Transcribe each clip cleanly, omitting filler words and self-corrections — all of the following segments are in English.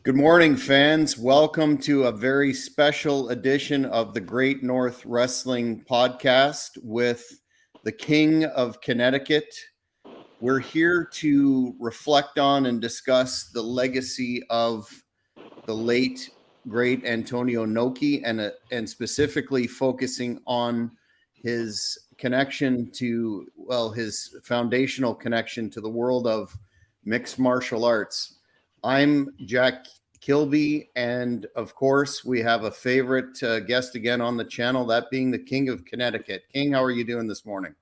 Good morning, fans. Welcome to a very special edition of the Great North Wrestling Podcast with the King of Connecticut. We're here to reflect on and discuss the legacy of the late, great Antonio Inoki and specifically focusing on his connection to, his foundational connection to the world of mixed martial arts. I'm Jack Kilby, and of course, we have a favorite guest again on the channel, that being the King of Connecticut. King, how are you doing this morning?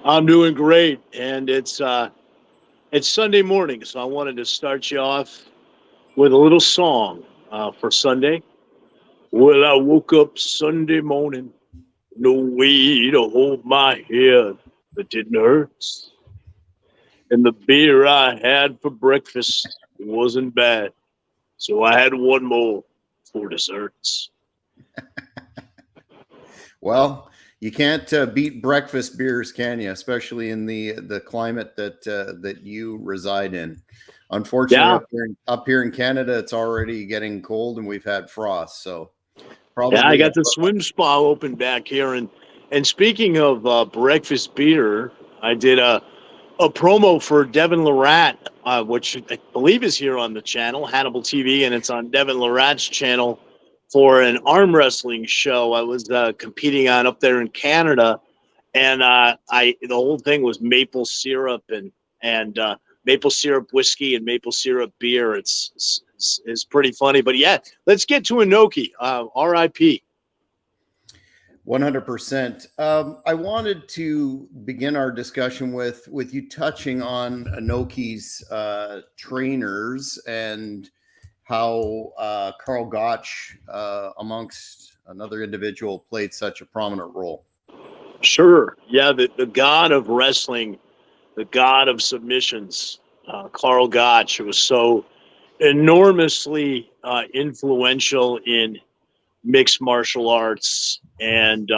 I'm doing great, and it's Sunday morning, so I wanted to start you off with a little song for Sunday. Well, I woke up Sunday morning, no way to hold my head, but didn't hurt. And the beer I had for breakfast wasn't bad, so I had one more for desserts. Well, you can't beat breakfast beers, can you? Especially in the climate that you reside in. Unfortunately, up here in Canada, it's already getting cold, and we've had frost. So, probably. Yeah, I got the swim spa open back here, and speaking of breakfast beer, I did a promo for Devin Larat, which I believe is here on the channel, Hannibal TV, and it's on Devin Larat's channel for an arm wrestling show I was competing on up there in Canada. And the whole thing was maple syrup and maple syrup whiskey and maple syrup beer. It's pretty funny. But yeah, let's get to Inoki, RIP. 100%. I wanted to begin our discussion with you touching on Inoki's trainers and how Karl Gotch, amongst another individual, played such a prominent role. Sure. Yeah, the god of wrestling, the god of submissions, Karl Gotch, was so enormously influential in mixed martial arts, and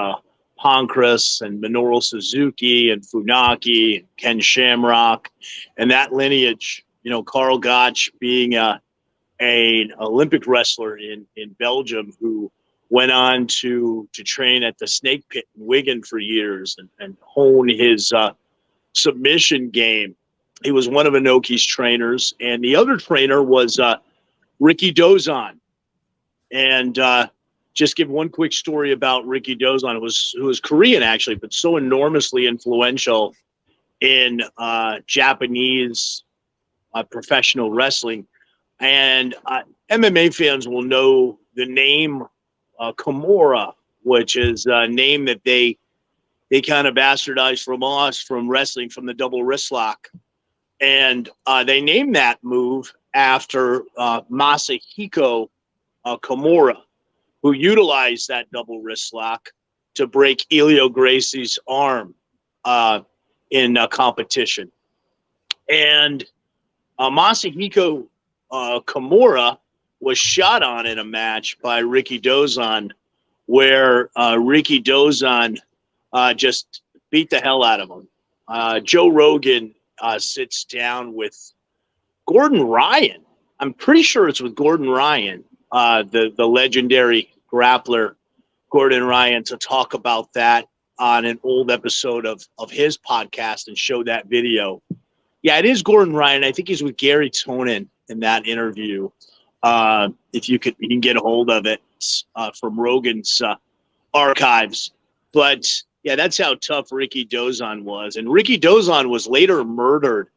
Pancras and Minoru Suzuki and Funaki and Ken Shamrock and that lineage. You know, Karl Gotch being an Olympic wrestler in Belgium who went on to train at the Snake Pit in Wigan for years and hone his submission game. He was one of Inoki's trainers, and the other trainer was Ricky Dozan. And just give one quick story about Ricky Dozan, who was Korean actually, but so enormously influential in Japanese professional wrestling. And MMA fans will know the name Kimura, which is a name that they kind of bastardized from us from wrestling, from the double wrist lock. And they named that move after Masahiko Kimura, who utilized that double wrist lock to break Elio Gracie's arm in a competition. And Masahiko Kimura was shot on in a match by Ricky Dozan, where Ricky Dozan just beat the hell out of him. Joe Rogan sits down with Gordon Ryan. I'm pretty sure it's with Gordon Ryan, the legendary grappler Gordon Ryan, to talk about that on an old episode of his podcast and show that video. Yeah, it is Gordon Ryan. I think he's with Gary Tonin in that interview. If you can get a hold of it from Rogan's archives. But yeah, that's how tough Ricky Dozan was. And Ricky Dozan was later murdered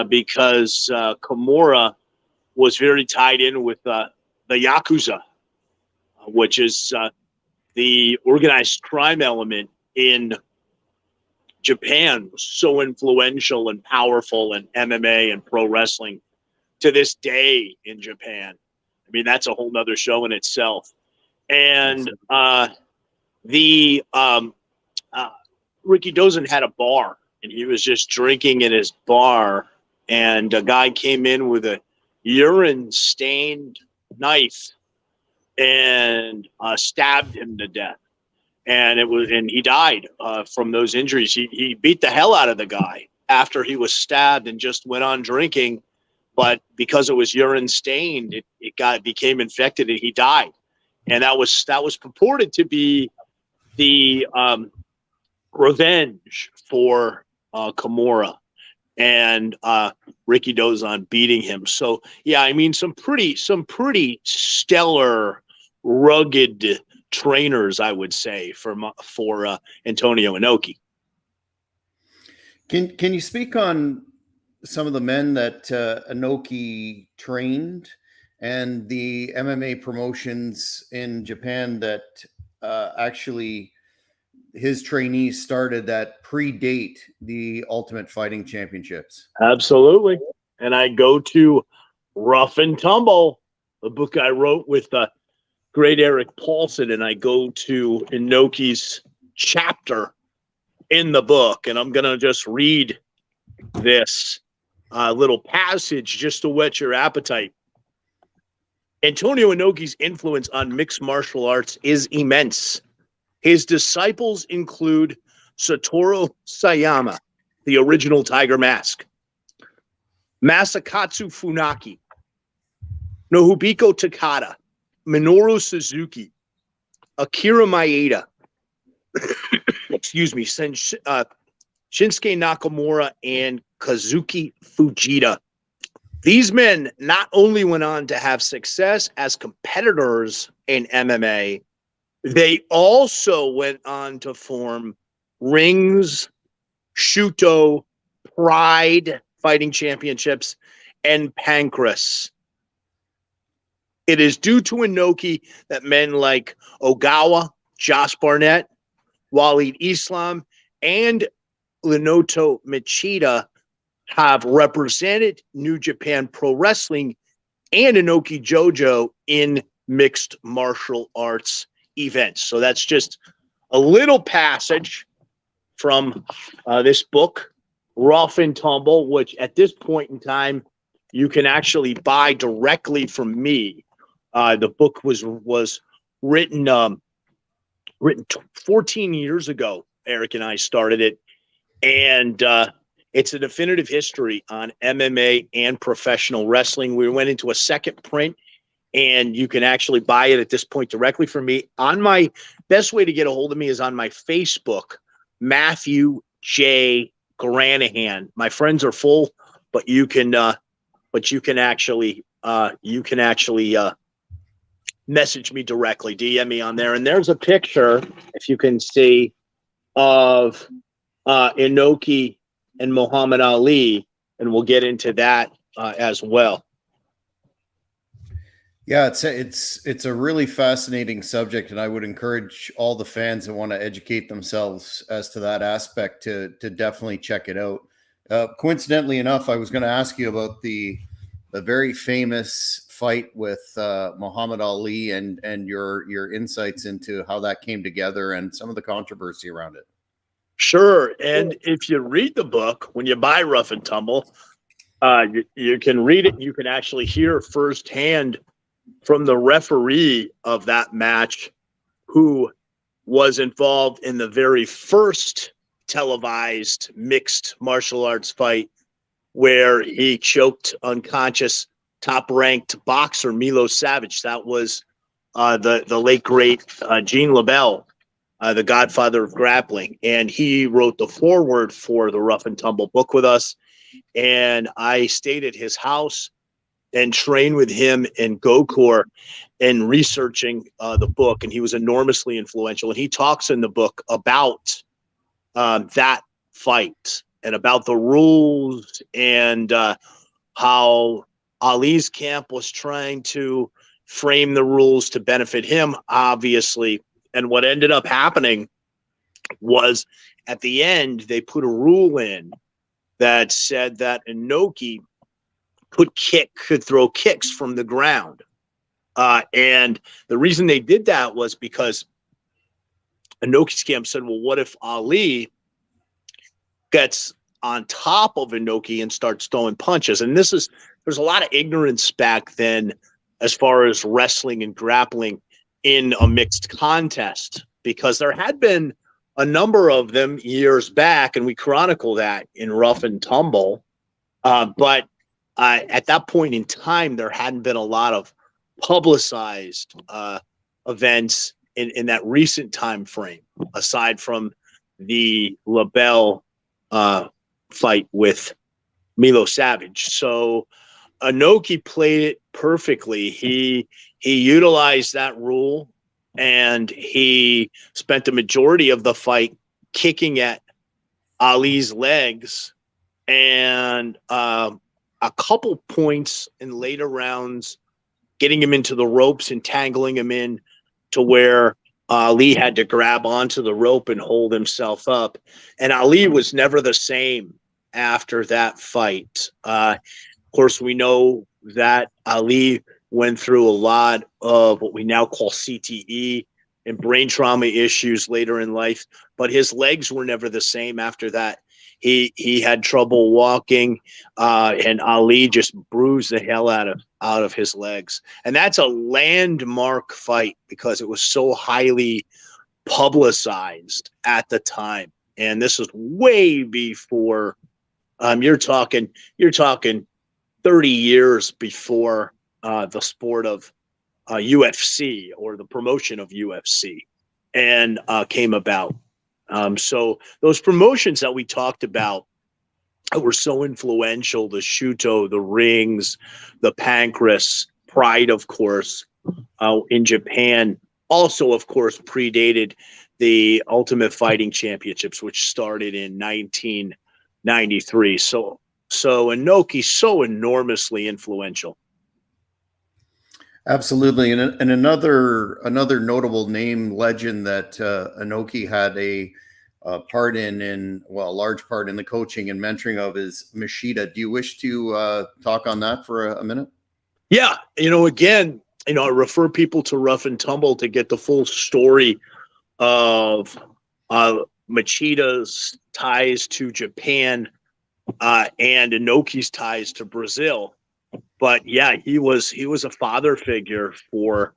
because Kimura was very tied in with the Yakuza, which is the organized crime element in Japan, was so influential and powerful in MMA and pro wrestling to this day in Japan. I mean, that's a whole nother show in itself. And Ricky Dozan had a bar, and he was just drinking in his bar, and a guy came in with a urine-stained knife and stabbed him to death. And he died from those injuries. He beat the hell out of the guy after he was stabbed and just went on drinking but because it was urine stained, it became infected and he died. And that was purported to be the revenge for Kimura and Ricky Dozan beating him. So yeah, I mean some pretty stellar, rugged trainers, I would say, for Antonio Inoki. Can you speak on some of the men that Inoki trained and the MMA promotions in Japan that actually his trainees started that predate the Ultimate Fighting Championships? Absolutely. And I go to Rough and Tumble, the book I wrote with great Eric Paulson, and I go to Inoki's chapter in the book, and I'm going to just read this little passage just to whet your appetite. Antonio Inoki's influence on mixed martial arts is immense. His disciples include Satoru Sayama, the original Tiger Mask, Masakatsu Funaki, Nobuhiko Takada, Minoru Suzuki, Akira Maeda, excuse me, Shinsuke Nakamura, and Kazuki Fujita. These men not only went on to have success as competitors in MMA, they also went on to form Rings, Shuto, Pride Fighting Championships, and Pancrase. It is due to Inoki that men like Ogawa, Josh Barnett, Waleed Islam, and Lenoto Machida have represented New Japan Pro Wrestling and Inoki Jojo in mixed martial arts events. So that's just a little passage from this book, Rough and Tumble, which at this point in time you can actually buy directly from me. The book was written 14 years ago. Eric and I started it, and it's a definitive history on MMA and professional wrestling. We went into a second print, and you can actually buy it at this point directly from me. On my best way to get a hold of me is on my Facebook, Matthew J. Granahan. My friends are full, but you can actually message me directly, DM me on there. And there's a picture, if you can see, of Inoki and Muhammad Ali, and we'll get into that as well. Yeah, it's a really fascinating subject, and I would encourage all the fans that want to educate themselves as to that aspect to definitely check it out. Coincidentally enough, I was going to ask you about the very famous fight with Muhammad Ali and your insights into how that came together and some of the controversy around it. Sure. And if you read the book, when you buy Rough and Tumble, you can read it. You can actually hear firsthand from the referee of that match, who was involved in the very first televised mixed martial arts fight, where he choked unconscious top-ranked boxer Milo Savage. That was the late great Gene LaBelle, the godfather of grappling, and he wrote the foreword for the Rough and Tumble book with us. And I stayed at his house and trained with him in Gokor and researching the book, and he was enormously influential. And he talks in the book about that fight and about the rules and how Ali's camp was trying to frame the rules to benefit him, obviously. And what ended up happening was, at the end, they put a rule in that said that Inoki could throw kicks from the ground. And the reason they did that was because Inoki's camp said, well, what if Ali gets on top of Inoki and starts throwing punches? And there's a lot of ignorance back then as far as wrestling and grappling in a mixed contest, because there had been a number of them years back, and we chronicle that in Rough and Tumble. But at that point in time, there hadn't been a lot of publicized events in that recent time frame, aside from the LaBelle fight with Milo Savage. So Inoki played it perfectly. He utilized that rule, and he spent the majority of the fight kicking at Ali's legs, and a couple points in later rounds, getting him into the ropes and tangling him in to where Ali had to grab onto the rope and hold himself up. And Ali was never the same after that fight. Of course, we know that Ali went through a lot of what we now call CTE and brain trauma issues later in life, but his legs were never the same after that. He had trouble walking, and Ali just bruised the hell out of his legs. And that's a landmark fight because it was so highly publicized at the time. And this was way before, you're talking 30 years before the sport of UFC or the promotion of UFC and came about. So those promotions that we talked about were so influential, the Shuto, the Rings, the Pancras, Pride, of course, in Japan, also, of course, predated the Ultimate Fighting Championships, which started in 1993. So Inoki, so enormously influential. Absolutely, and another notable name legend that Inoki had a part in a large part in the coaching and mentoring of is Machida. Do you wish to talk on that for a minute? Yeah, again, I refer people to Rough and Tumble to get the full story of Machida's ties to Japan and Inoki's ties to Brazil. But yeah, he was a father figure for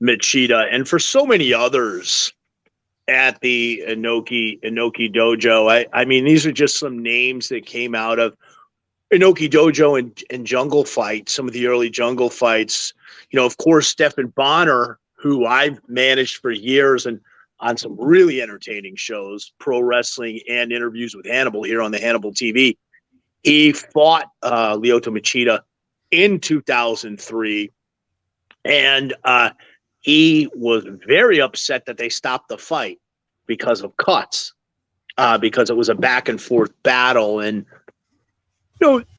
Machida and for so many others at the Inoki dojo. I mean, these are just some names that came out of Inoki dojo and jungle fights, some of the early jungle fights. Of course, Stephan Bonner, who I've managed for years and on some really entertaining shows, pro wrestling and interviews with Hannibal here on the Hannibal TV. He fought Lyoto Machida in 2003, and he was very upset that they stopped the fight because of cuts, because it was a back and forth battle. And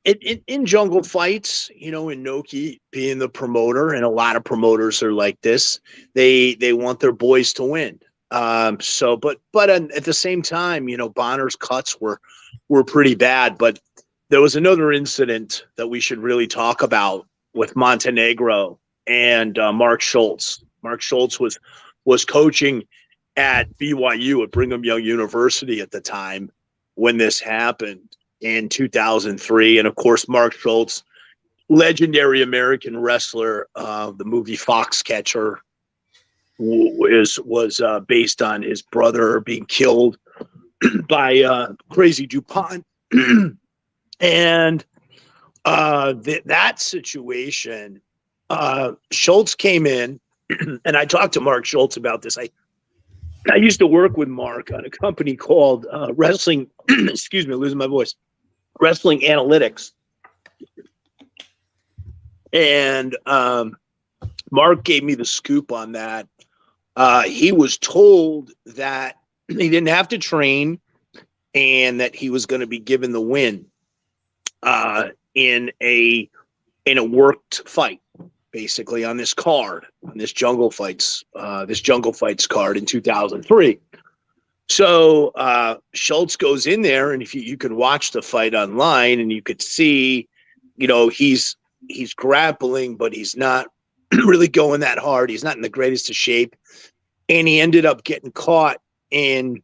in jungle fights, Inoki being the promoter, and a lot of promoters are like this, they want their boys to win. But at the same time, Bonner's cuts were pretty bad. But there was another incident that we should really talk about with Montenegro and Mark Schultz. Mark Schultz was coaching at BYU at Brigham Young University at the time when this happened in 2003. And of course, Mark Schultz, legendary American wrestler, the movie Foxcatcher was based on his brother being killed by Crazy DuPont. And that situation, Schultz came in, and I talked to Mark Schultz about this. I used to work with Mark on a company called Wrestling, excuse me, losing my voice, Wrestling Analytics. And Mark gave me the scoop on that. He was told that he didn't have to train and that he was going to be given the win in a worked fight, basically on this card, on this jungle fights card in 2003. So Schultz goes in there, and if you could watch the fight online, and you could see, he's grappling, but he's not really going that hard. He's not in the greatest of shape, and he ended up getting caught in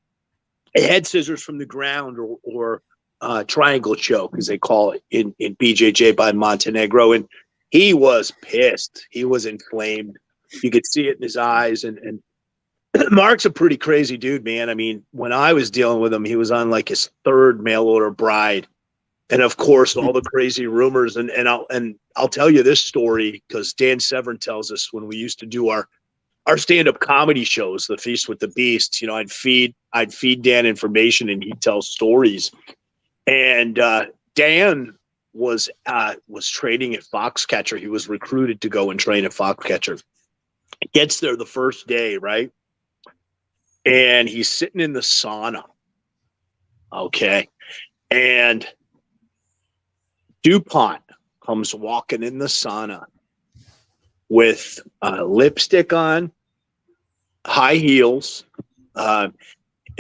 a head scissors from the ground or triangle choke, as they call it in BJJ by Montenegro. And he was pissed. He was inflamed. You could see it in his eyes. And Mark's a pretty crazy dude, man. I mean, when I was dealing with him, he was on like his third mail order bride. And of course, all the crazy rumors. And I'll tell you this story because Dan Severn tells us when we used to do our stand-up comedy shows, the Feast with the Beast. You know, I'd feed Dan information and he'd tell stories. And Dan was training at Foxcatcher. He was recruited to go and train at Foxcatcher. Gets there the first day, right? And he's sitting in the sauna. Okay. And DuPont comes walking in the sauna with lipstick on, high heels. The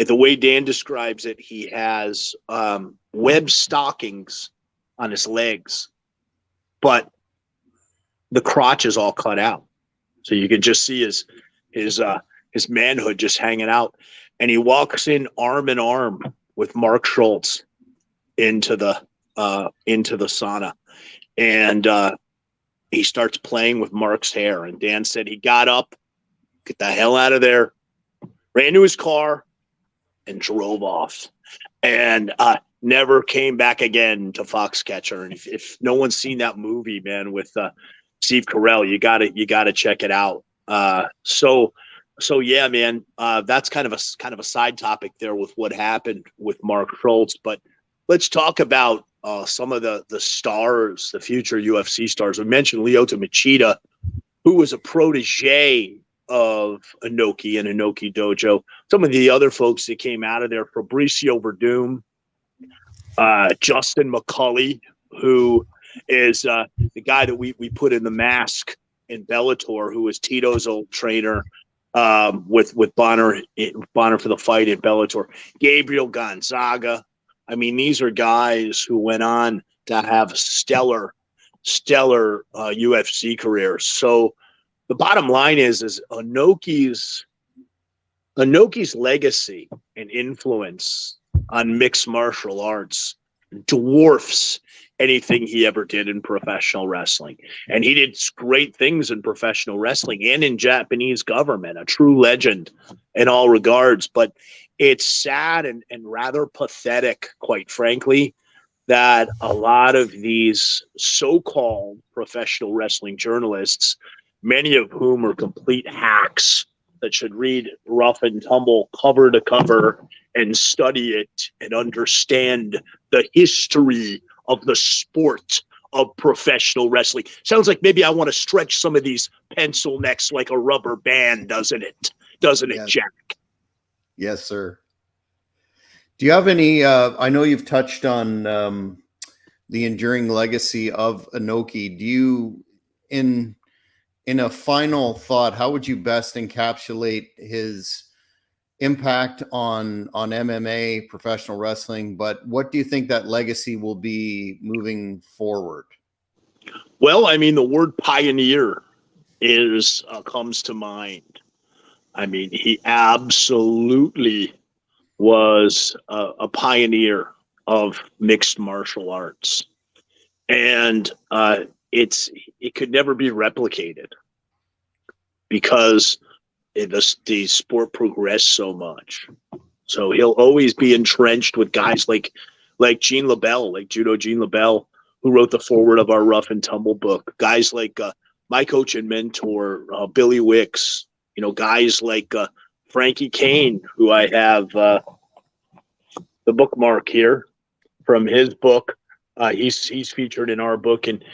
way Dan describes it, he has web stockings on his legs, but the crotch is all cut out. So you can just see his manhood just hanging out. And he walks in arm in arm with Mark Schultz into the sauna. And he starts playing with Mark's hair. And Dan said he got up, get the hell out of there, ran to his car, and drove off. And never came back again to Foxcatcher. And if no one's seen that movie, man, with Steve Carell, you gotta check it out. So yeah, man, that's kind of a side topic there with what happened with Mark Schultz. But let's talk about some of the stars, the future UFC stars. We mentioned Lyoto Machida, who was a protege of Inoki and Inoki Dojo. Some of the other folks that came out of there, Fabricio Verdum, Justin McCulley, who is the guy that we put in the mask in Bellator, who was Tito's old trainer with Bonner for the fight in Bellator. Gabriel Gonzaga. I mean, these are guys who went on to have stellar UFC careers. So the bottom line is Inoki's legacy and influence on mixed martial arts dwarfs anything he ever did in professional wrestling. And he did great things in professional wrestling and in Japanese government, a true legend in all regards. But it's sad and rather pathetic, quite frankly, that a lot of these so-called professional wrestling journalists, many of whom are complete hacks that should read Rough and Tumble cover to cover and study it and understand the history of the sport of professional wrestling. Sounds like maybe I want to stretch some of these pencil necks like a rubber band, doesn't it? Doesn't it, Jack? Yes, sir. Do you have any, I know you've touched on the enduring legacy of Inoki. Do you, in a final thought, how would you best encapsulate his impact on MMA, professional wrestling, but what do you think that legacy will be moving forward? Well, I mean, the word pioneer comes to mind. I mean, he absolutely was a pioneer of mixed martial arts, and it could never be replicated because the sport progressed so much. So he'll always be entrenched with guys like Gene LaBelle, like Judo Gene LaBelle, who wrote the foreword of our Rough and Tumble book. Guys like my coach and mentor, Billy Wicks. You know, guys like Frankie Kane, who I have the bookmark here from his book. He's featured in our book, and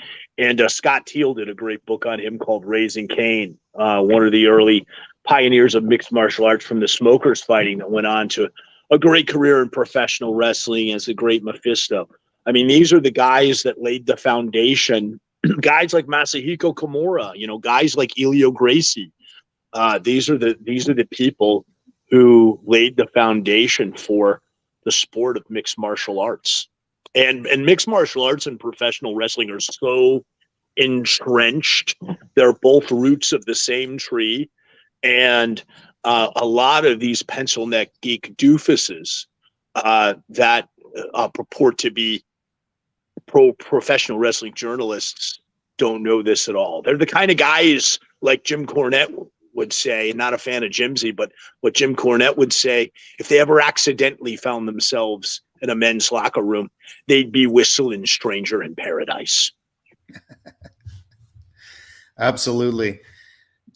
Scott Teal did a great book on him called Raising Kane, one of the early pioneers of mixed martial arts from the smokers fighting that went on to a great career in professional wrestling as a great Mephisto. I mean, these are the guys that laid the foundation. Guys like Masahiko Kimura, you know, guys like Elio Gracie. These are the people who laid the foundation for the sport of mixed martial arts. And mixed martial arts and professional wrestling are so entrenched. They're both roots of the same tree. And a lot of these pencil neck geek doofuses that purport to be professional wrestling journalists don't know this at all. They're the kind of guys like Jim Cornette would say, not a fan of Jimsy, but what Jim Cornette would say, if they ever accidentally found themselves in a men's locker room, they'd be whistling Stranger in Paradise. Absolutely.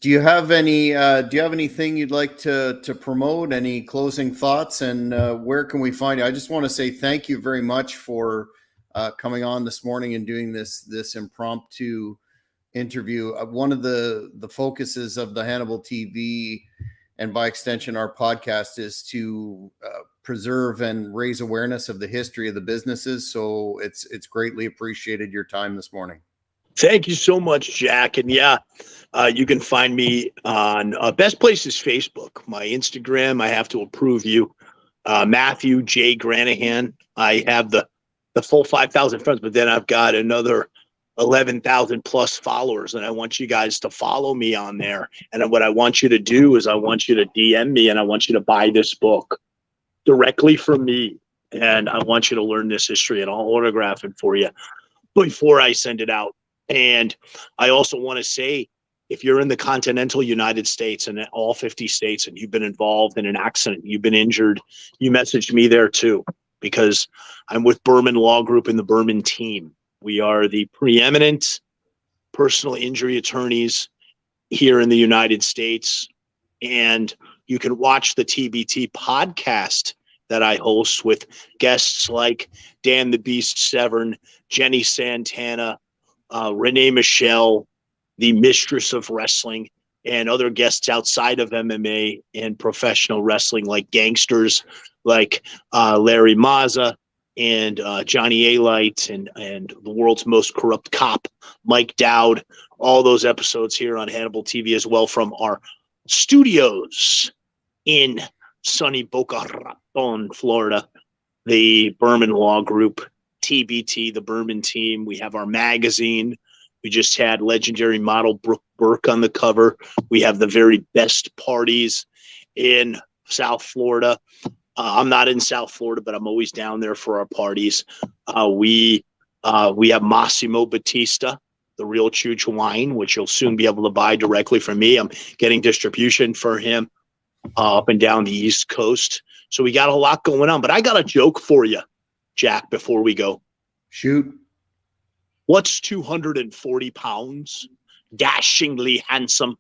Do you have anything you'd like to promote? Any closing thoughts? And where can we find you? I just want to say thank you very much for coming on this morning and doing this impromptu interview. One of the focuses of the Hannibal TV, and by extension our podcast, is to preserve and raise awareness of the history of the businesses. So it's greatly appreciated your time this morning. Thank you so much, Jack. And yeah, you can find me on best place is Facebook. My Instagram, I have to approve you. Matthew J. Granahan. I have the full 5,000 friends, but then I've got another 11,000 plus followers, and I want you guys to follow me on there. And what I want you to do is I want you to DM me, and I want you to buy this book directly from me. And I want you to learn this history, and I'll autograph it for you before I send it out. And I also want to say, if you're in the continental United States and all 50 states and you've been involved in an accident, you've been injured, you messaged me there too, because I'm with Berman Law Group and the Berman team. We are the preeminent personal injury attorneys here in the United States. And you can watch the TBT podcast that I host with guests like Dan the Beast Severn, Jenny Santana, Renee Michelle, the mistress of wrestling, and other guests outside of MMA and professional wrestling, like gangsters like Larry Mazza and Johnny A-Light and the world's most corrupt cop, Mike Dowd. All those episodes here on Hannibal TV as well from our studios in sunny Boca Raton, Florida. The Berman Law Group, TBT, the Berman team. We have our magazine. We just had legendary model Brooke Burke on the cover. We have the very best parties in South Florida. I'm not in South Florida, but I'm always down there for our parties. We have Massimo Battista, the real Chooch wine, which you'll soon be able to buy directly from me. I'm getting distribution for him up and down the East Coast. So we got a lot going on. But I got a joke for you, Jack, before we go. Shoot. What's 240 pounds, dashingly handsome,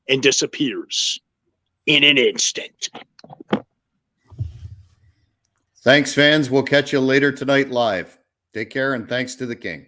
and disappears in an instant? Thanks, fans. We'll catch you later tonight live. Take care, and thanks to the King.